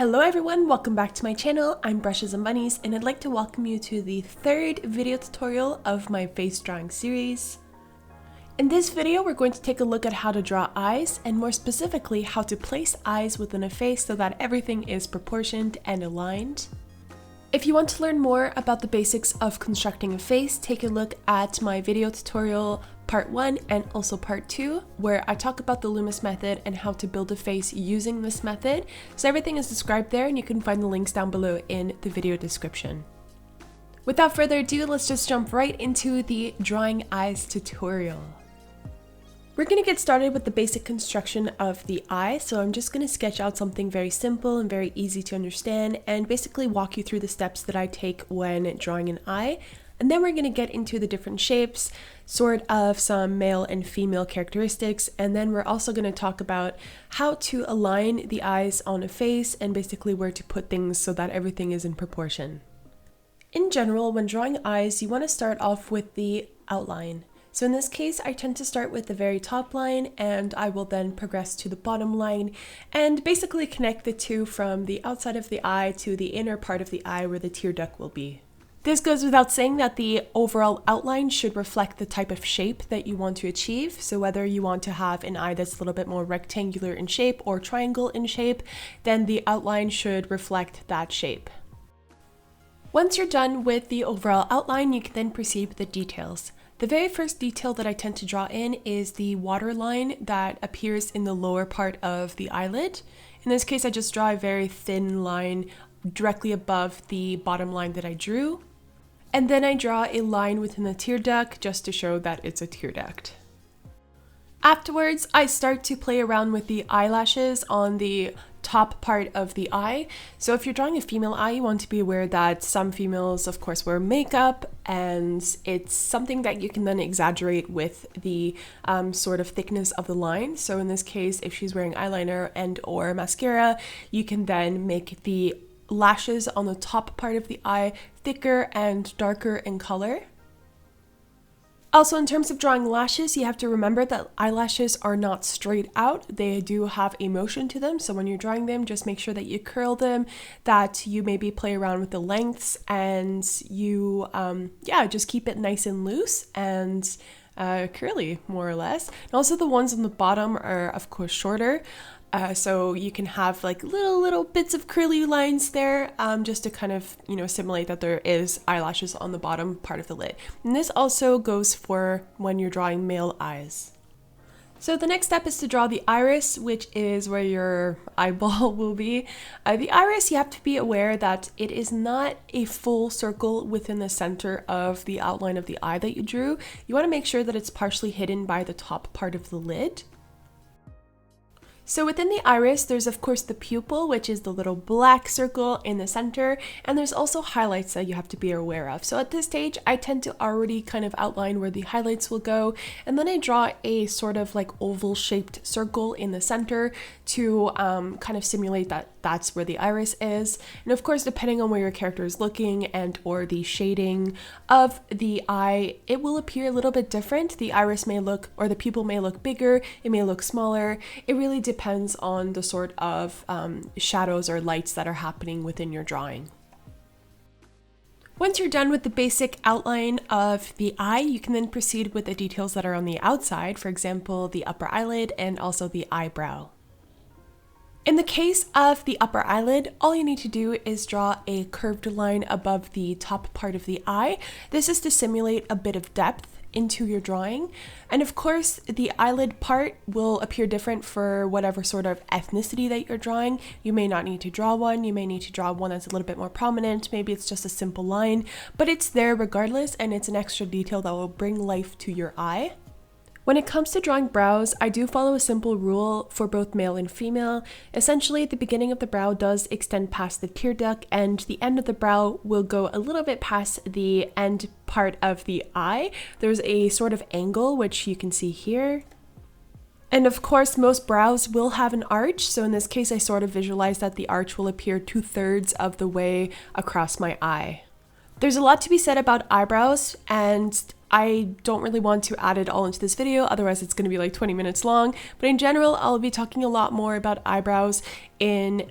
Hello everyone, welcome back to my channel. I'm Brushes and Bunnies and I'd like to welcome you to the third video tutorial of my face drawing series. In this video, we're going to take a look at how to draw eyes and more specifically how to place eyes within a face so that everything is proportioned and aligned. If you want to learn more about the basics of constructing a face, take a look at my video tutorial part 1 and also part 2, where I talk about the Loomis method and how to build a face using this method. So everything is described there and you can find the links down below in the video description. Without further ado, let's just jump right into the drawing eyes tutorial. We're going to get started with the basic construction of the eye, so I'm just going to sketch out something very simple and very easy to understand and basically walk you through the steps that I take when drawing an eye. And then we're going to get into the different shapes, sort of some male and female characteristics, and then we're also going to talk about how to align the eyes on a face and basically where to put things so that everything is in proportion. In general, when drawing eyes, you want to start off with the outline. So in this case, I tend to start with the very top line and I will then progress to the bottom line and basically connect the two from the outside of the eye to the inner part of the eye where the tear duct will be. This goes without saying that the overall outline should reflect the type of shape that you want to achieve. So whether you want to have an eye that's a little bit more rectangular in shape or triangle in shape, then the outline should reflect that shape. Once you're done with the overall outline, you can then proceed with the details. The very first detail that I tend to draw in is the waterline that appears in the lower part of the eyelid. In this case, I just draw a very thin line directly above the bottom line that I drew. And then I draw a line within the tear duct just to show that it's a tear duct. Afterwards, I start to play around with the eyelashes on the top part of the eye. So if you're drawing a female eye, you want to be aware that some females, of course, wear makeup, and it's something that you can then exaggerate with the sort of thickness of the line. So in this case, if she's wearing eyeliner and or mascara, you can then make the lashes on the top part of the eye thicker and darker in color. Also, in terms of drawing lashes, you have to remember that eyelashes are not straight out. They do have a motion to them. So when you're drawing them, just make sure that you curl them, that you maybe play around with the lengths, and you, just keep it nice and loose and curly, more or less. And also the ones on the bottom are, of course, shorter. So you can have like little bits of curly lines there just to kind of, simulate that there is eyelashes on the bottom part of the lid. And this also goes for when you're drawing male eyes. So the next step is to draw the iris, which is where your eyeball will be. The iris, you have to be aware that it is not a full circle within the center of the outline of the eye that you drew. You want to make sure that it's partially hidden by the top part of the lid. So within the iris, there's of course the pupil, which is the little black circle in the center, and there's also highlights that you have to be aware of. So at this stage, I tend to already kind of outline where the highlights will go, and then I draw a sort of like oval shaped circle in the center to kind of simulate that that's where the iris is. And of course, depending on where your character is looking and or the shading of the eye, it will appear a little bit different. The iris may look, or the pupil may look bigger, it may look smaller. It really depends on the sort of shadows or lights that are happening within your drawing. Once you're done with the basic outline of the eye, you can then proceed with the details that are on the outside, for example, the upper eyelid and also the eyebrow. In the case of the upper eyelid, all you need to do is draw a curved line above the top part of the eye. This is to simulate a bit of depth into your drawing. And of course, the eyelid part will appear different for whatever sort of ethnicity that you're drawing. You may not need to draw one. You may need to draw one that's a little bit more prominent. Maybe it's just a simple line, but it's there regardless, and it's an extra detail that will bring life to your eye. When it comes to drawing brows, I do follow a simple rule for both male and female. Essentially, the beginning of the brow does extend past the tear duct, and the end of the brow will go a little bit past the end part of the eye. There's a sort of angle, which you can see here. And of course, most brows will have an arch. So in this case, I sort of visualize that the arch will appear 2/3 of the way across my eye. There's a lot to be said about eyebrows, and I don't really want to add it all into this video, otherwise it's going to be like 20 minutes long. But in general, I'll be talking a lot more about eyebrows in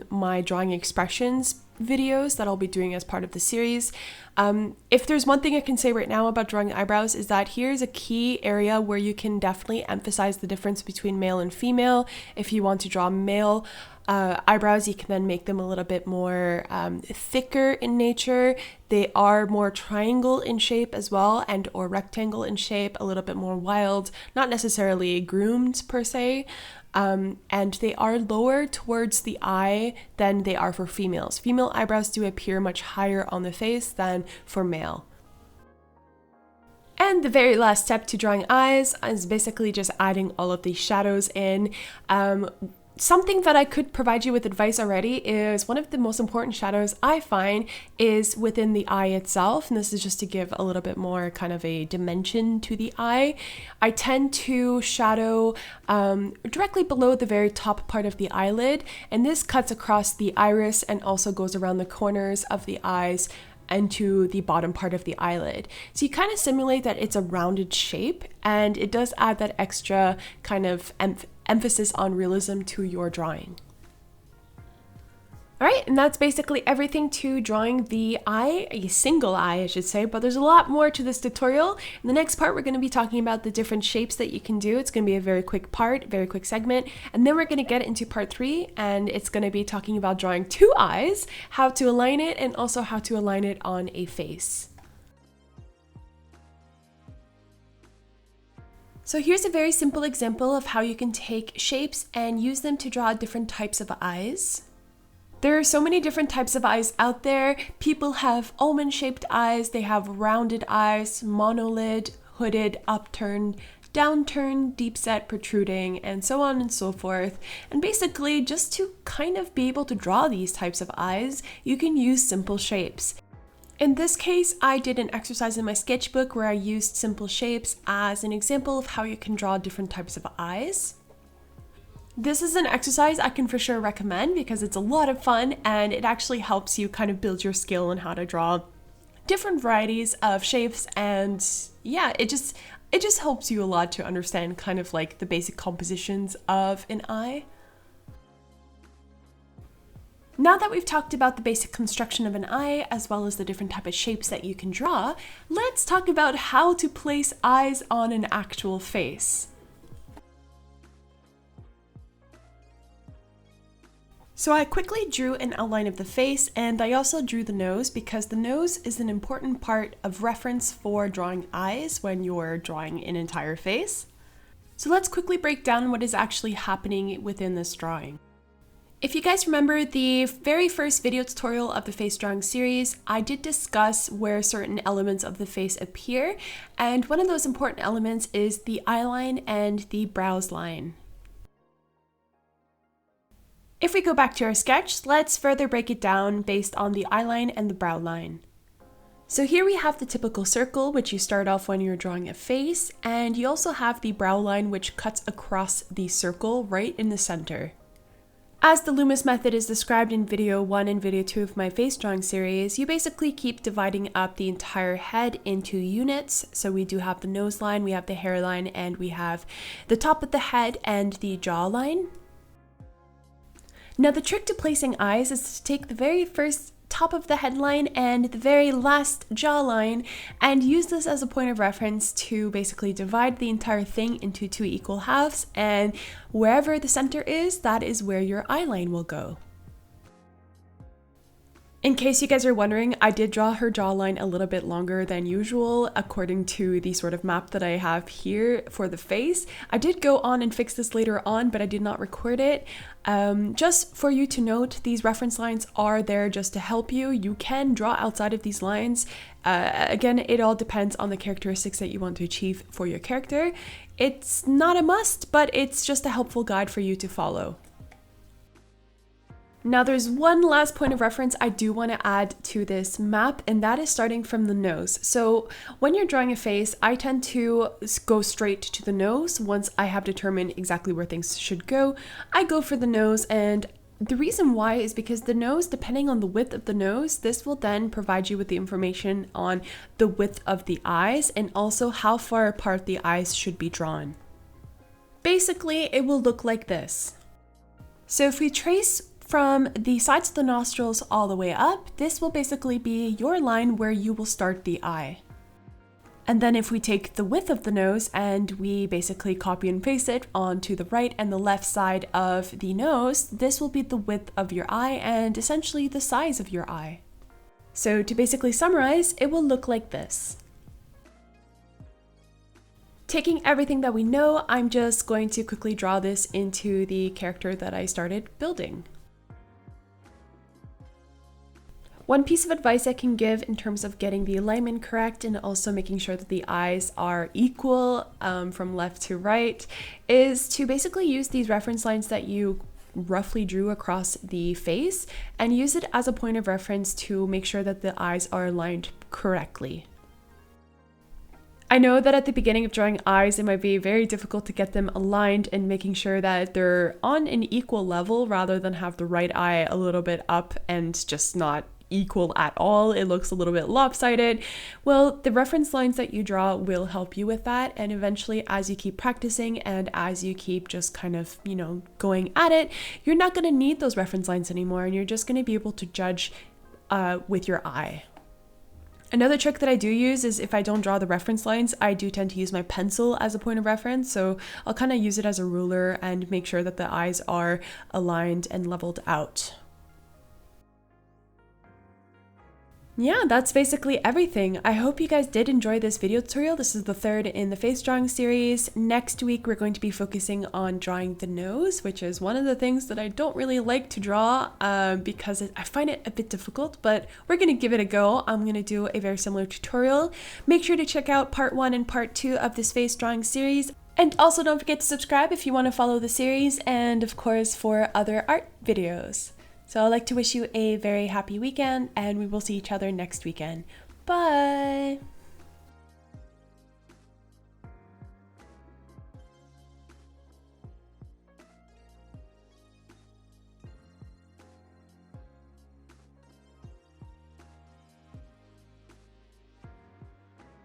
my drawing expressions videos that I'll be doing as part of the series. If there's one thing I can say right now about drawing eyebrows is that here's a key area where you can definitely emphasize the difference between male and female. If you want to draw male eyebrows, you can then make them a little bit more thicker in nature. They are more triangle in shape as well, and or rectangle in shape, a little bit more wild, not necessarily groomed per se. And they are lower towards the eye than they are for females. Female eyebrows do appear much higher on the face than for male. And the very last step to drawing eyes is basically just adding all of these shadows in. Something that I could provide you with advice already is one of the most important shadows I find is within the eye itself. And this is just to give a little bit more kind of a dimension to the eye. I tend to shadow directly below the very top part of the eyelid. And this cuts across the iris and also goes around the corners of the eyes and to the bottom part of the eyelid. So you kind of simulate that it's a rounded shape, and it does add that extra kind of emphasis on realism to your drawing. All right, and that's basically everything to drawing the eye, a single eye, I should say, but there's a lot more to this tutorial. In the next part, we're going to be talking about the different shapes that you can do. It's going to be a very quick part, very quick segment, and then we're going to get into part 3, and it's going to be talking about drawing 2 eyes, how to align it, and also how to align it on a face. So here's a very simple example of how you can take shapes and use them to draw different types of eyes. There are so many different types of eyes out there. People have almond-shaped eyes, they have rounded eyes, monolid, hooded, upturned, downturned, deep set, protruding, and so on and so forth. And basically, just to kind of be able to draw these types of eyes, you can use simple shapes. In this case, I did an exercise in my sketchbook where I used simple shapes as an example of how you can draw different types of eyes. This is an exercise I can for sure recommend because it's a lot of fun and it actually helps you kind of build your skill on how to draw different varieties of shapes, and yeah, it just helps you a lot to understand kind of like the basic compositions of an eye. Now that we've talked about the basic construction of an eye, as well as the different type of shapes that you can draw, let's talk about how to place eyes on an actual face. So I quickly drew an outline of the face, and I also drew the nose because the nose is an important part of reference for drawing eyes when you're drawing an entire face. So let's quickly break down what is actually happening within this drawing. If you guys remember the very first video tutorial of the face drawing series, I did discuss where certain elements of the face appear, and one of those important elements is the eyeline and the brows line. If we go back to our sketch, let's further break it down based on the eyeline and the brow line. So here we have the typical circle, which you start off when you're drawing a face, and you also have the brow line, which cuts across the circle right in the center. As the Loomis method is described in video 1 and video 2 of my face drawing series, you basically keep dividing up the entire head into units. So we do have the nose line, we have the hairline, and we have the top of the head and the jawline. Now the trick to placing eyes is to take the very first top of the headline and the very last jawline and use this as a point of reference to basically divide the entire thing into 2 equal halves, and wherever the center is, that is where your eyeline will go. In case you guys are wondering, I did draw her jawline a little bit longer than usual according to the sort of map that I have here for the face. I did go on and fix this later on, but I did not record it. Just for you to note, these reference lines are there just to help you. You can draw outside of these lines. Again, it all depends on the characteristics that you want to achieve for your character. It's not a must, but it's just a helpful guide for you to follow. Now there's one last point of reference I do want to add to this map, and that is starting from the nose. So when you're drawing a face, I tend to go straight to the nose. Once I have determined exactly where things should go, I go for the nose, and The reason why is because the nose, depending on the width of the nose, this will then provide you with the information on the width of the eyes and also how far apart the eyes should be drawn. Basically, it will look like this. So if we trace from the sides of the nostrils all the way up, this will basically be your line where you will start the eye. And then if we take the width of the nose and we basically copy and paste it onto the right and the left side of the nose, this will be the width of your eye and essentially the size of your eye. So to basically summarize, it will look like this. Taking everything that we know, I'm just going to quickly draw this into the character that I started building. One piece of advice I can give in terms of getting the alignment correct and also making sure that the eyes are equal from left to right is to basically use these reference lines that you roughly drew across the face and use it as a point of reference to make sure that the eyes are aligned correctly. I know that at the beginning of drawing eyes, it might be very difficult to get them aligned and making sure that they're on an equal level rather than have the right eye a little bit up and just not equal at all. It looks a little bit lopsided. Well, the reference lines that you draw will help you with that. And eventually, as you keep practicing and as you keep just kind of, going at it, you're not going to need those reference lines anymore. And you're just going to be able to judge with your eye. Another trick that I do use is if I don't draw the reference lines, I do tend to use my pencil as a point of reference. So I'll kind of use it as a ruler and make sure that the eyes are aligned and leveled out. Yeah, that's basically everything. I hope you guys did enjoy this video tutorial. This is the third in the face drawing series. Next week, we're going to be focusing on drawing the nose, which is one of the things that I don't really like to draw because I find it a bit difficult, but we're going to give it a go. I'm going to do a very similar tutorial. Make sure to check out part 1 and part 2 of this face drawing series. And also don't forget to subscribe if you want to follow the series and of course for other art videos. So I'd like to wish you a very happy weekend and we will see each other next weekend. Bye!